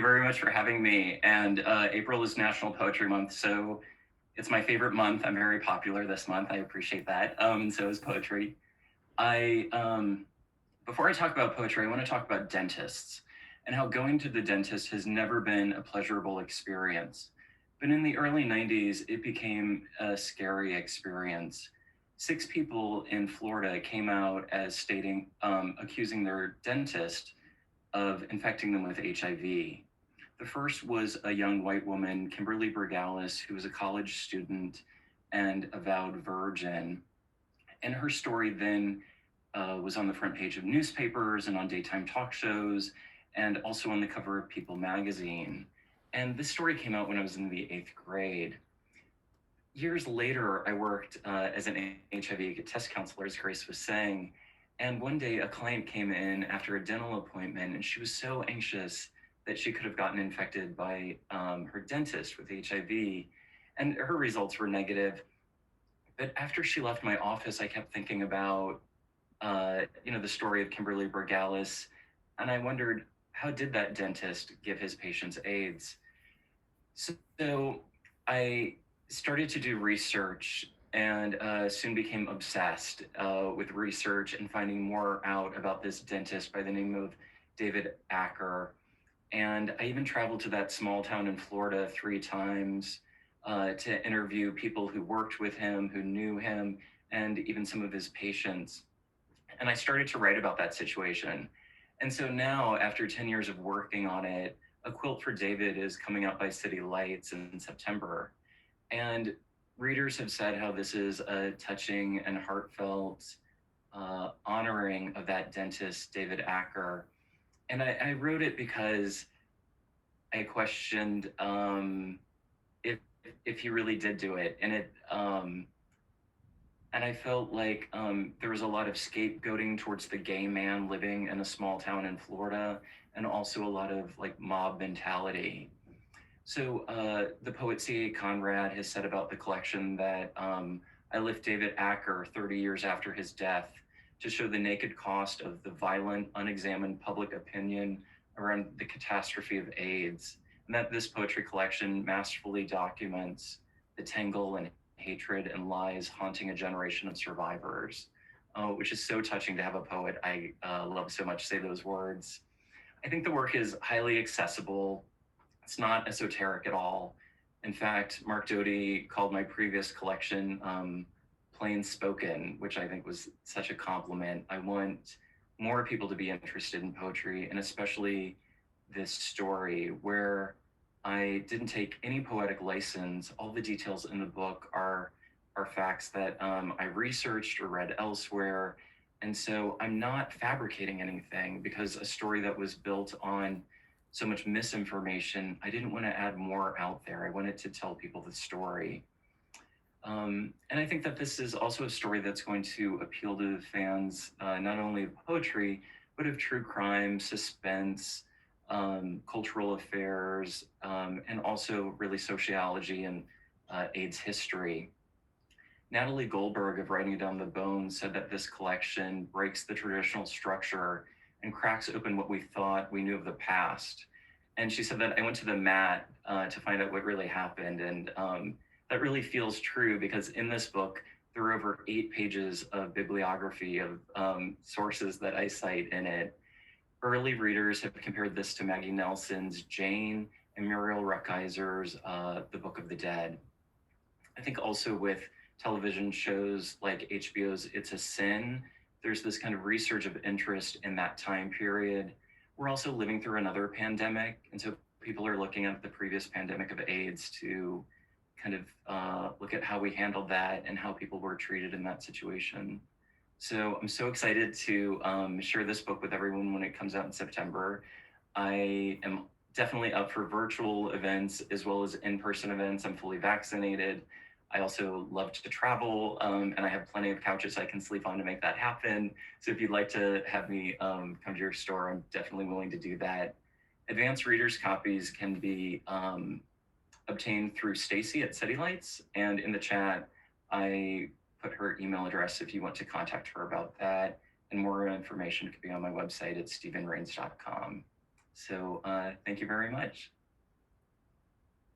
very much for having me. And April is National Poetry Month, so it's my favorite month. I'm very popular this month. I appreciate that. So is poetry. I Before I talk about poetry, I want to talk about dentists and how going to the dentist has never been a pleasurable experience. But in the early 90s, it became a scary experience. Six people in Florida came out as accusing their dentist of infecting them with HIV. The first was a young white woman, Kimberly Bergalis, who was a college student and avowed virgin. And her story then was on the front page of newspapers and on daytime talk shows, and also on the cover of People magazine. And this story came out when I was in the 8th grade. Years later, I worked as an HIV test counselor, as Grace was saying. And one day, a client came in after a dental appointment, and she was so anxious that she could have gotten infected by her dentist with HIV. And her results were negative. But after she left my office, I kept thinking about, the story of Kimberly Bergalis. And I wondered, how did that dentist give his patients AIDS? So I started to do research and soon became obsessed with research and finding more out about this dentist by the name of David Acker. And I even traveled to that small town in Florida 3 times to interview people who worked with him, who knew him, and even some of his patients. And I started to write about that situation. And so now, after 10 years of working on it, A Quilt for David is coming out by City Lights in September. And readers have said how this is a touching and heartfelt honoring of that dentist, David Acker. And I wrote it because I questioned if he really did do it, and I felt like there was a lot of scapegoating towards the gay man living in a small town in Florida, and also a lot of like mob mentality. So the poet C.A. Conrad has said about the collection that I lift David Acker 30 years after his death to show the naked cost of the violent, unexamined public opinion around the catastrophe of AIDS, and that this poetry collection masterfully documents the tangle and hatred and lies haunting a generation of survivors, which is so touching to have a poet I love so much say those words. I think the work is highly accessible. It's not esoteric at all. In fact, Mark Doty called my previous collection plain spoken, which I think was such a compliment. I want more people to be interested in poetry, and especially this story where I didn't take any poetic license. All the details in the book are facts that I researched or read elsewhere. And so I'm not fabricating anything, because a story that was built on so much misinformation, I didn't want to add more out there. I wanted to tell people the story. And I think that this is also a story that's going to appeal to fans, not only of poetry, but of true crime, suspense, cultural affairs, and also really sociology and AIDS history. Natalie Goldberg of Writing Down the Bones said that this collection breaks the traditional structure and cracks open what we thought we knew of the past. And she said that I went to the mat to find out what really happened. And that really feels true, because in this book, there are over 8 pages of bibliography of sources that I cite in it. Early readers have compared this to Maggie Nelson's Jane and Muriel Rukeyser's The Book of the Dead. I think also with television shows like HBO's It's a Sin, there's this kind of resurge of interest in that time period. We're also living through another pandemic, and so people are looking at the previous pandemic of AIDS to kind of look at how we handled that and how people were treated in that situation. So I'm so excited to share this book with everyone when it comes out in September. I am definitely up for virtual events as well as in-person events. I'm fully vaccinated. I also love to travel, and I have plenty of couches I can sleep on to make that happen. So if you'd like to have me come to your store, I'm definitely willing to do that. Advanced readers copies can be obtained through Stacy at City Lights, and in the chat, I put her email address if you want to contact her about that. And more information could be on my website at stephenrains.com. So thank you very much.